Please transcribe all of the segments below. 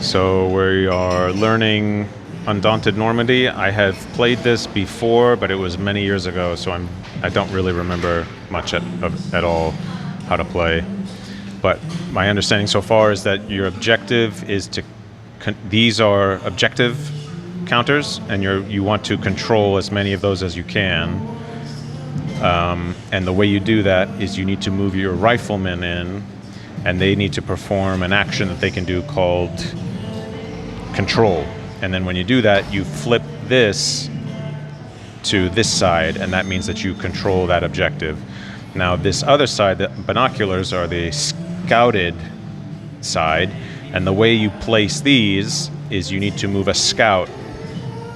So we are learning Undaunted Normandy. I have played this before, but it was many years ago, so I don't really remember much at all how to play. But my understanding so far is that your objective is to these are objective counters, and you want to control as many of those as you can. And the way you do that is you need to move your riflemen in, and they need to perform an action that they can do called control. And then when you do that, you flip this to this side, and that means that you control that objective. Now this other side, the binoculars, are the scouted side, and the way you place these is you need to move a scout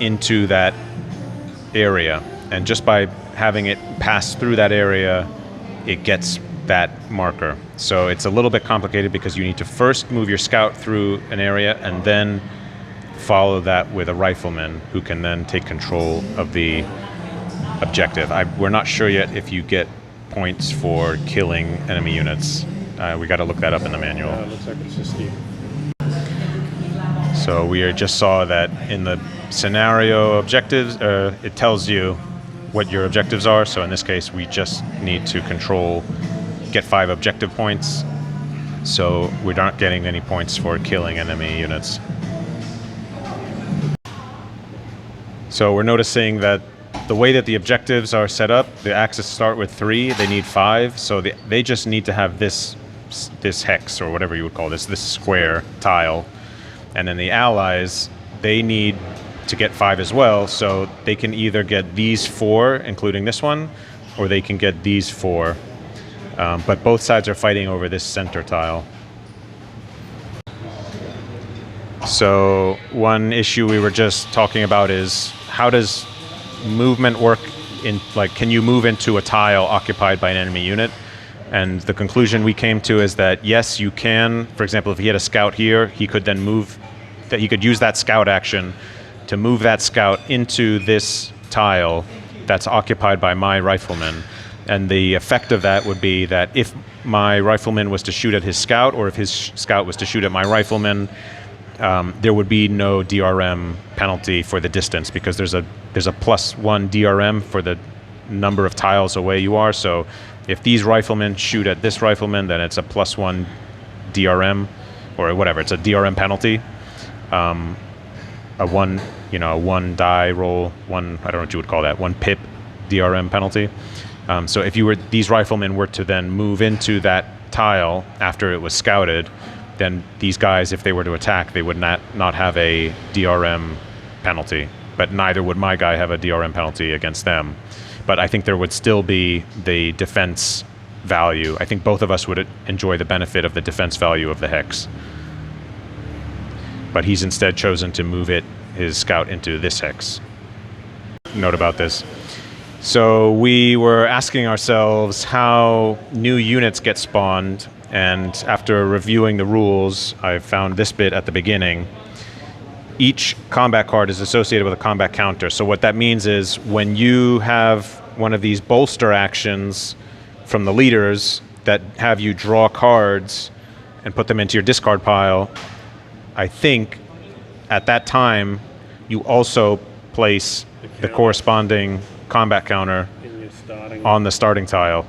into that area, and just by having it pass through that area, it gets that marker. So it's a little bit complicated because you need to first move your scout through an area and then follow that with a rifleman who can then take control of the objective. We're not sure yet if you get points for killing enemy units. We got to look that up in the manual. It looks like it's just Steve. So we just saw that in the scenario objectives, it tells you what your objectives are. So in this case, we just need to get 5 objective points. So we aren't getting any points for killing enemy units. So we're noticing that the way that the objectives are set up, the axes start with 3, they need 5. So they just need to have this hex, or whatever you would call this square tile. And then the allies, they need to get 5 as well, so they can either get these 4, including this one, or they can get these 4. But both sides are fighting over this center tile. So one issue we were just talking about is, how does movement work can you move into a tile occupied by an enemy unit? And the conclusion we came to is that yes, you can. For example, if he had a scout here, he could then he could use that scout action to move that scout into this tile that's occupied by my rifleman. And the effect of that would be that if my rifleman was to shoot at his scout, or if his scout was to shoot at my rifleman, there would be no DRM penalty for the distance, because there's a +1 DRM for the number of tiles away you are. So if these riflemen shoot at this rifleman, then it's a +1 DRM, or whatever. It's a DRM penalty. A one die roll, I don't know what you would call that, 1 pip DRM penalty. So if these riflemen were to then move into that tile after it was scouted, then these guys, if they were to attack, they would not have a DRM penalty. But neither would my guy have a DRM penalty against them. But I think there would still be the defense value. I think both of us would enjoy the benefit of the defense value of the hex. But he's instead chosen to move his scout into this hex. Note about this. So we were asking ourselves how new units get spawned, and after reviewing the rules, I found this bit at the beginning. Each combat card is associated with a combat counter. So what that means is, when you have one of these bolster actions from the leaders that have you draw cards and put them into your discard pile, I think at that time you also place the corresponding combat counter on the starting tile.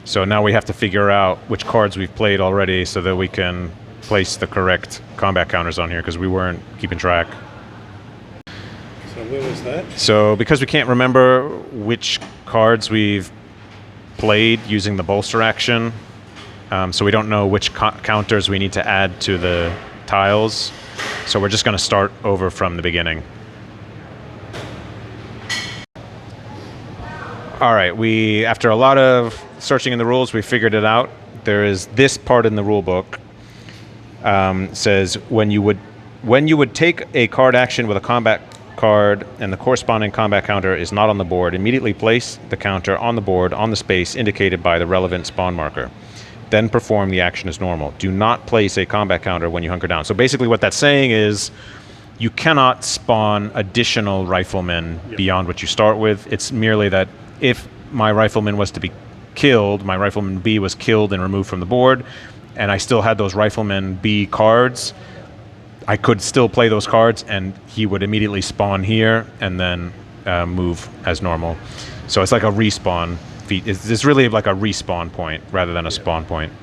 So now we have to figure out which cards we've played already so that we can place the correct combat counters on here, because we weren't keeping track. So where was that? So because we can't remember which cards we've played using the bolster action, so we don't know which counters we need to add to the tiles, so we're just going to start over from the beginning. All right, after a lot of searching in the rules, we figured it out. There is this part in the rule book. Says when you would take a card action with a combat card and the corresponding combat counter is not on the board, immediately place the counter on the board on the space indicated by the relevant spawn marker. Then perform the action as normal. Do not place a combat counter when you hunker down. So basically what that's saying is you cannot spawn additional riflemen beyond what you start with. It's merely that if my rifleman was to be killed, my rifleman B was killed and removed from the board, and I still had those rifleman B cards, I could still play those cards, and he would immediately spawn here and then move as normal. So it's like a respawn feat. It's really like a respawn point rather than a spawn point.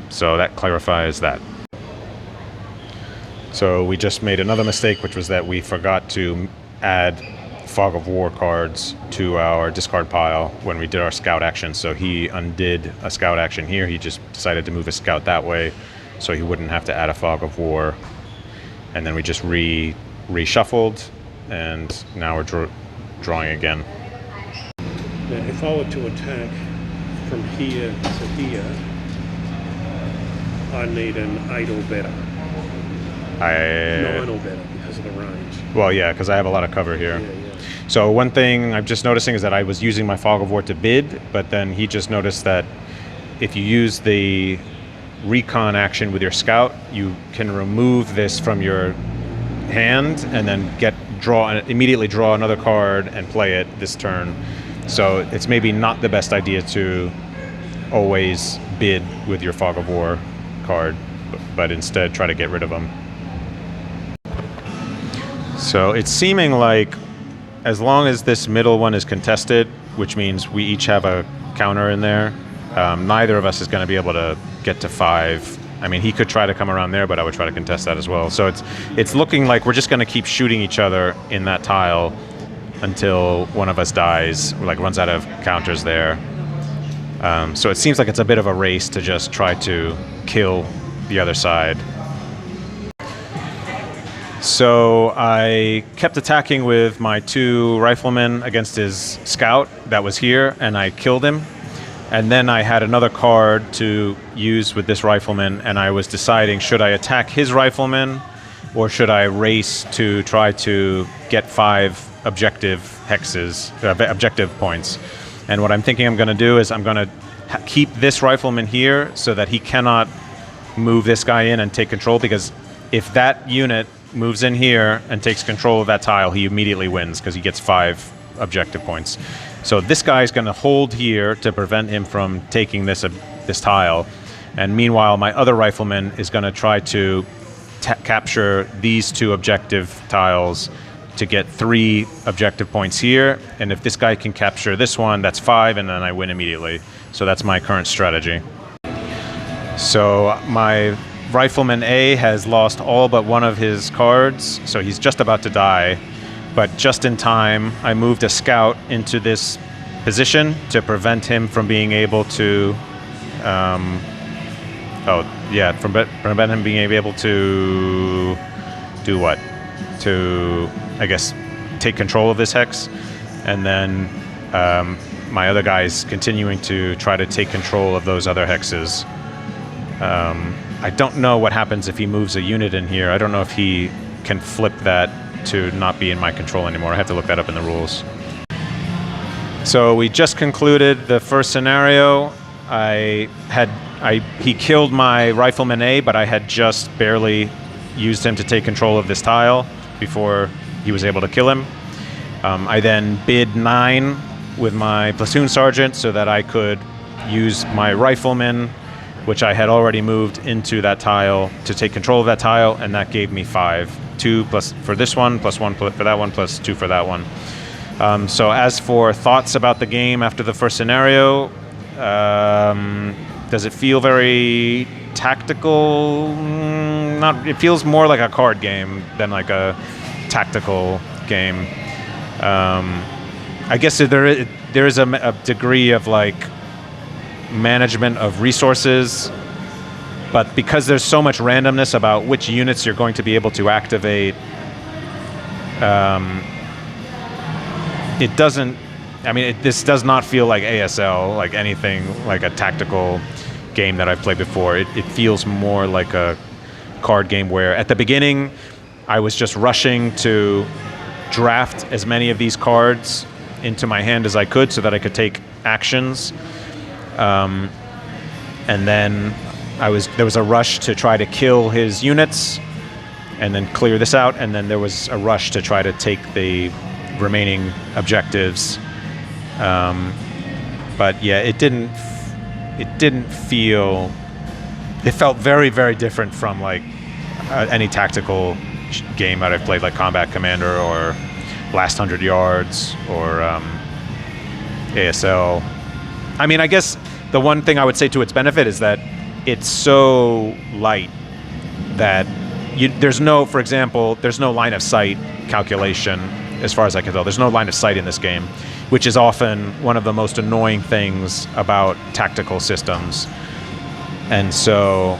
So that clarifies that. So we just made another mistake, which was that we forgot to add Fog of War cards to our discard pile when we did our scout action. So he undid a scout action here. He just decided to move a scout that way so he wouldn't have to add a Fog of War. And then we just reshuffled, and now we're drawing again. Now, if I were to attack from here to here, I need an 8 or better. 9 or better because of the range. Well, yeah, because I have a lot of cover here. Yeah. So one thing I'm just noticing is that I was using my Fog of War to bid, but then he just noticed that if you use the recon action with your scout, you can remove this from your hand and then immediately draw another card and play it this turn. So it's maybe not the best idea to always bid with your Fog of War card, but instead try to get rid of them. So it's seeming like as long as this middle one is contested, which means we each have a counter in there, neither of us is going to be able to get to 5. I mean, he could try to come around there, but I would try to contest that as well. So it's looking like we're just going to keep shooting each other in that tile until one of us dies, or like runs out of counters there. So it seems like it's a bit of a race to just try to kill the other side. So I kept attacking with my 2 riflemen against his scout that was here, and I killed him. And then I had another card to use with this rifleman, and I was deciding, should I attack his rifleman or should I race to try to get 5 objective points? And what I'm thinking I'm going to do is I'm going to keep this rifleman here so that he cannot move this guy in and take control, because if that unit moves in here and takes control of that tile, he immediately wins because he gets 5 objective points. So this guy's going to hold here to prevent him from taking this tile, and meanwhile my other rifleman is going to try to capture these 2 objective tiles to get 3 objective points here, and if this guy can capture this one, that's 5, and then I win immediately. So that's my current strategy. So my Rifleman A has lost all but one of his cards, so he's just about to die. But just in time, I moved a scout into this position to prevent him from being able to... prevent him being able to... do what? To, I guess, take control of this hex. And then my other guy's continuing to try to take control of those other hexes. I don't know what happens if he moves a unit in here. I don't know if he can flip that to not be in my control anymore. I have to look that up in the rules. So we just concluded the first scenario. He killed my Rifleman A, but I had just barely used him to take control of this tile before he was able to kill him. I then bid 9 with my platoon sergeant so that I could use my Rifleman, which I had already moved into that tile, to take control of that tile, and that gave me 5. 2 plus for this one, plus 1 for that one, plus 2 for that one. So as for thoughts about the game after the first scenario, does it feel very tactical? It feels more like a card game than like a tactical game. I guess there is a degree of like management of resources, but because there's so much randomness about which units you're going to be able to activate, it doesn't, this does not feel like ASL, like anything like a tactical game that I've played before. It feels more like a card game where at the beginning I was just rushing to draft as many of these cards into my hand as I could so that I could take actions. And then there was a rush to try to kill his units and then clear this out, and then there was a rush to try to take the remaining objectives. But yeah, it felt very, very different from like any tactical game that I've played, like Combat Commander or Last 100 Yards or ASL. I mean, I guess the one thing I would say to its benefit is that it's so light that there's no, for example, there's no line of sight calculation as far as I can tell. There's no line of sight in this game, which is often one of the most annoying things about tactical systems. And so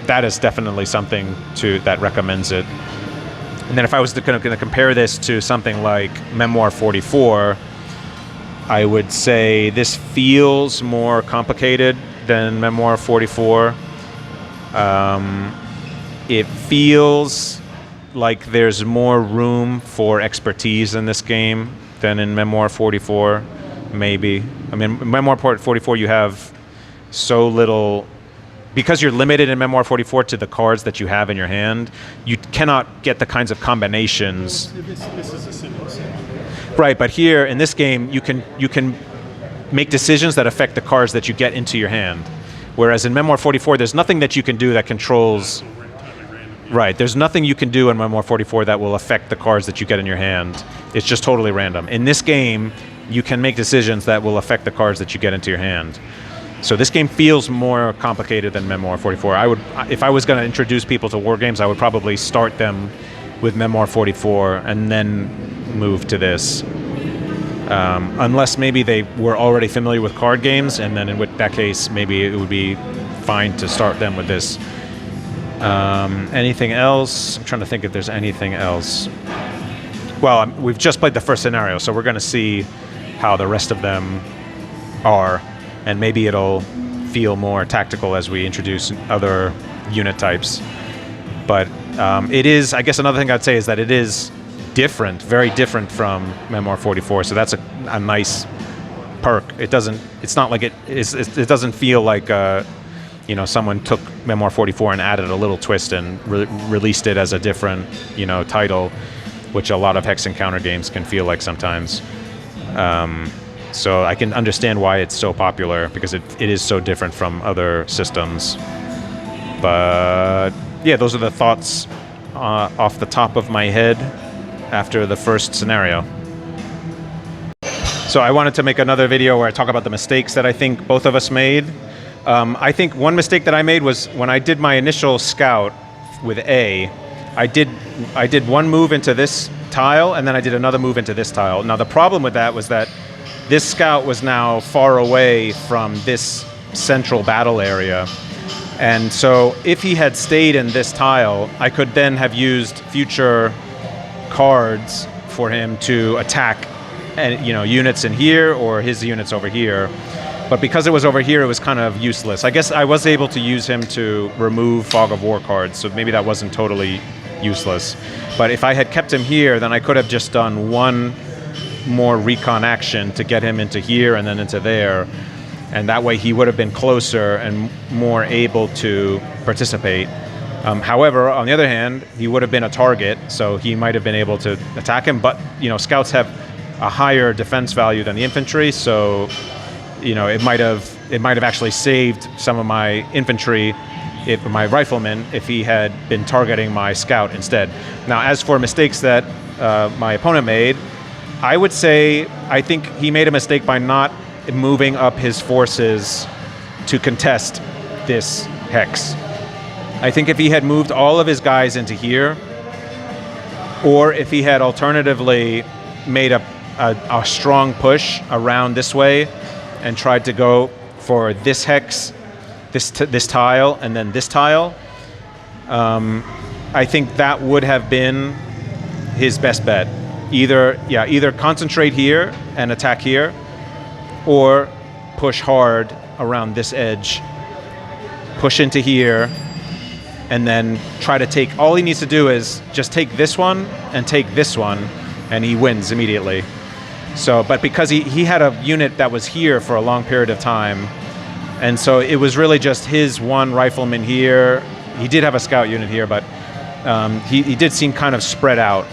that is definitely something that recommends it. And then if I was going to compare this to something like Memoir 44, I would say this feels more complicated than Memoir 44. It feels like there's more room for expertise in this game than in Memoir 44, maybe. I mean, Memoir 44, you have so little, because you're limited in Memoir 44 to the cards that you have in your hand, you cannot get the kinds of combinations. This is a simple set. Right, but here in this game, you can make decisions that affect the cards that you get into your hand. Whereas in Memoir 44, there's nothing that you can do that controls. Right, there's nothing you can do in Memoir 44 that will affect the cards that you get in your hand. It's just totally random. In this game, you can make decisions that will affect the cards that you get into your hand. So this game feels more complicated than Memoir 44. If I was going to introduce people to war games, I would probably start them with Memoir 44 and then move to this. Unless maybe they were already familiar with card games, and then in that case, maybe it would be fine to start them with this. Anything else? I'm trying to think if there's anything else. Well, we've just played the first scenario, so we're going to see how the rest of them are, and maybe it'll feel more tactical as we introduce other unit types. But it is, I guess another thing I'd say is that it is different, very different from Memoir 44, so that's a nice perk. It's not like it doesn't feel like someone took Memoir 44 and added a little twist and released it as a different, title, which a lot of hex and counter games can feel like sometimes. So I can understand why it's so popular, because it is so different from other systems. But yeah, those are the thoughts off the top of my head after the first scenario. So I wanted to make another video where I talk about the mistakes that I think both of us made. I think one mistake that I made was when I did my initial scout with A, I did one move into this tile, and then I did another move into this tile. Now the problem with that was that this scout was now far away from this central battle area. And so if he had stayed in this tile, I could then have used future cards for him to attack units in here or his units over here. But because it was over here, it was kind of useless. I guess I was able to use him to remove Fog of War cards, so maybe that wasn't totally useless. But if I had kept him here, then I could have just done one more recon action to get him into here and then into there. And that way he would have been closer and more able to participate. However, on the other hand, he would have been a target, so he might have been able to attack him. But scouts have a higher defense value than the infantry, so it might have actually saved some of my infantry, my riflemen, if he had been targeting my scout instead. Now, as for mistakes that my opponent made, I would say I think he made a mistake by not moving up his forces to contest this hex. I think if he had moved all of his guys into here, or if he had alternatively made a strong push around this way and tried to go for this hex, this tile, and then this tile, I think that would have been his best bet. Either concentrate here and attack here, or push hard around this edge, push into here, and then try to take, all he needs to do is just take this one and take this one, and he wins immediately. So, but because he had a unit that was here for a long period of time, and so it was really just his one rifleman here. He did have a scout unit here, but he did seem kind of spread out.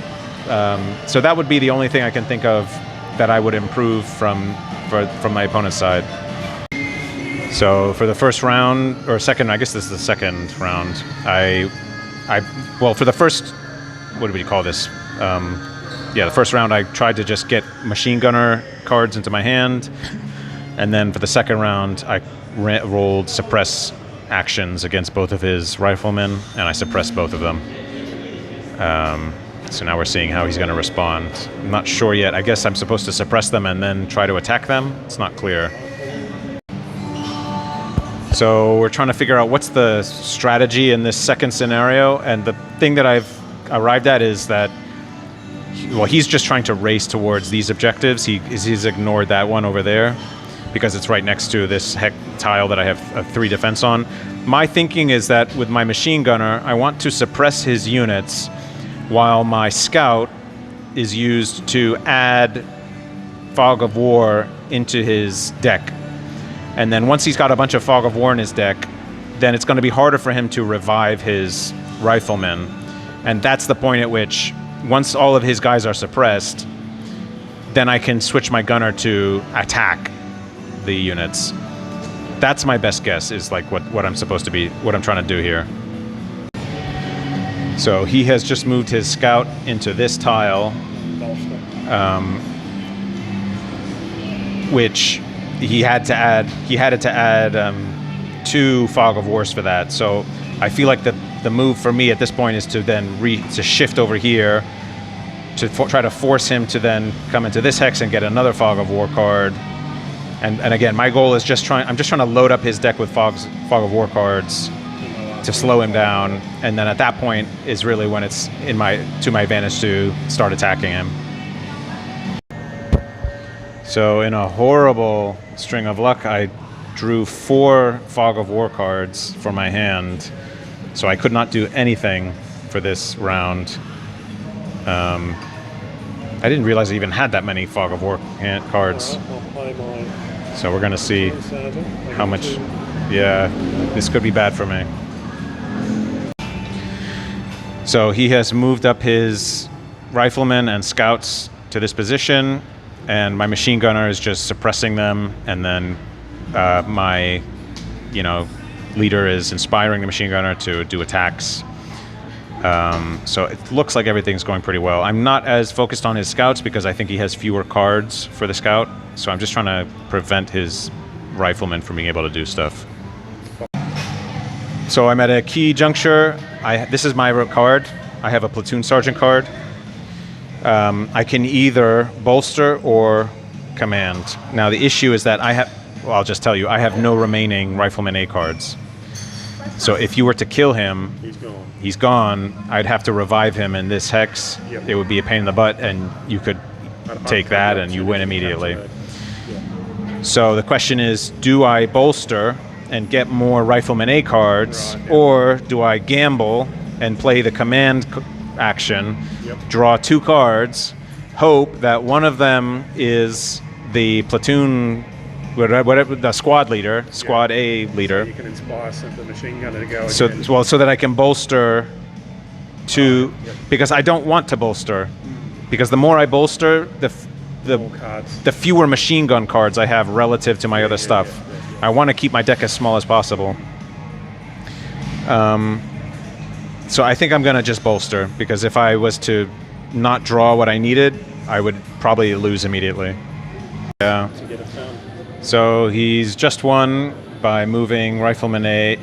So that would be the only thing I can think of that I would improve from my opponent's side. So for the first round, or second, I guess this is the second round, I well, for the first, what do we call this? The first round I tried to just get machine gunner cards into my hand, and then for the second round I rolled suppress actions against both of his riflemen, and I suppressed both of them. So now we're seeing how he's going to respond. I'm not sure yet. I guess I'm supposed to suppress them and then try to attack them. It's not clear. So we're trying to figure out what's the strategy in this second scenario, and the thing that I've arrived at is that, well, he's just trying to race towards these objectives. He's ignored that one over there because it's right next to this tile that I have a 3 defense on. My thinking is that with my machine gunner, I want to suppress his units while my scout is used to add Fog of War into his deck. And then once he's got a bunch of Fog of War in his deck, then it's going to be harder for him to revive his riflemen. And that's the point at which, once all of his guys are suppressed, then I can switch my gunner to attack the units. That's my best guess, is like what I'm supposed to be, what I'm trying to do here. So he has just moved his scout into this tile, which he had to add 2 Fog of Wars for that. So I feel like the move for me at this point is to then to shift over here to try to force him to then come into this hex and get another Fog of War card. And again, my goal is I'm just trying to load up his deck with Fog of War cards to slow him down, and then at that point is really when it's to my advantage to start attacking him. So in a horrible string of luck, I drew 4 Fog of War cards for my hand, so I could not do anything for this round. I didn't realize I even had that many Fog of War cards. So we're gonna see how much. Yeah, this could be bad for me. So he has moved up his riflemen and scouts to this position, and my machine gunner is just suppressing them, and then my leader is inspiring the machine gunner to do attacks. So it looks like everything's going pretty well. I'm not as focused on his scouts because I think he has fewer cards for the scout, so I'm just trying to prevent his riflemen from being able to do stuff. So I'm at a key juncture. This is my card. I have a platoon sergeant card. I can either bolster or command. Now the issue is that I'll just tell you, I have no remaining Rifleman A cards. So if you were to kill him, he's gone. I'd have to revive him in this hex. Yep. It would be a pain in the butt, and you could take that and you win immediately. So the question is, do I bolster and get more Rifleman A cards, or do I gamble and play the command action, draw 2 cards, hope that one of them is the platoon, whatever the squad leader, squad A leader. So you can inspire the machine gunner to go. So that I can bolster because I don't want to bolster, because the more I bolster, the fewer machine gun cards I have relative to my other stuff. I want to keep my deck as small as possible. So I think I'm going to just bolster, because if I was to not draw what I needed, I would probably lose immediately. Yeah. So he's just won by moving Rifleman A,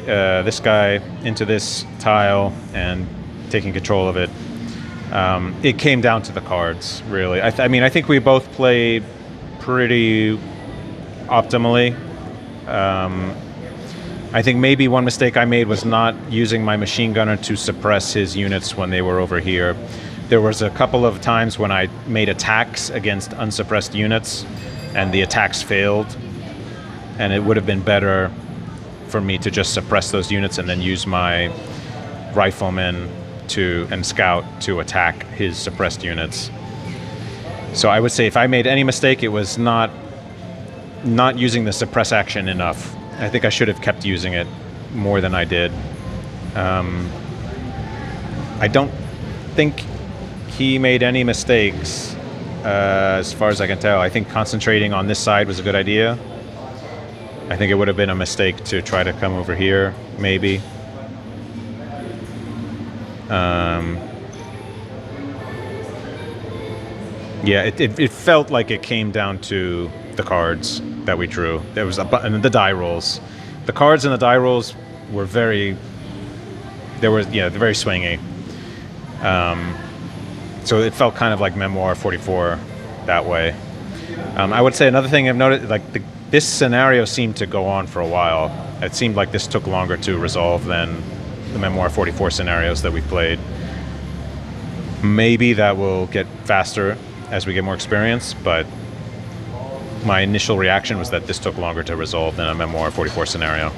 this guy, into this tile and taking control of it. It came down to the cards, really. I think we both played pretty optimally. I think maybe one mistake I made was not using my machine gunner to suppress his units when they were over here. There was a couple of times when I made attacks against unsuppressed units, and the attacks failed. And it would have been better for me to just suppress those units and then use my riflemen and scout to attack his suppressed units. So I would say if I made any mistake, it was not using the suppress action enough. I think I should have kept using it more than I did. I don't think he made any mistakes as far as I can tell. I think concentrating on this side was a good idea. I think it would have been a mistake to try to come over here, maybe. Yeah, it felt like it came down to the cards that we drew. There was and the die rolls. The cards and the die rolls were very. They're very swingy. So it felt kind of like Memoir 44 that way. I would say another thing I've noticed, like this scenario seemed to go on for a while. It seemed like this took longer to resolve than the Memoir 44 scenarios that we played. Maybe that will get faster as we get more experience, but my initial reaction was that this took longer to resolve than a Memoir 44 scenario.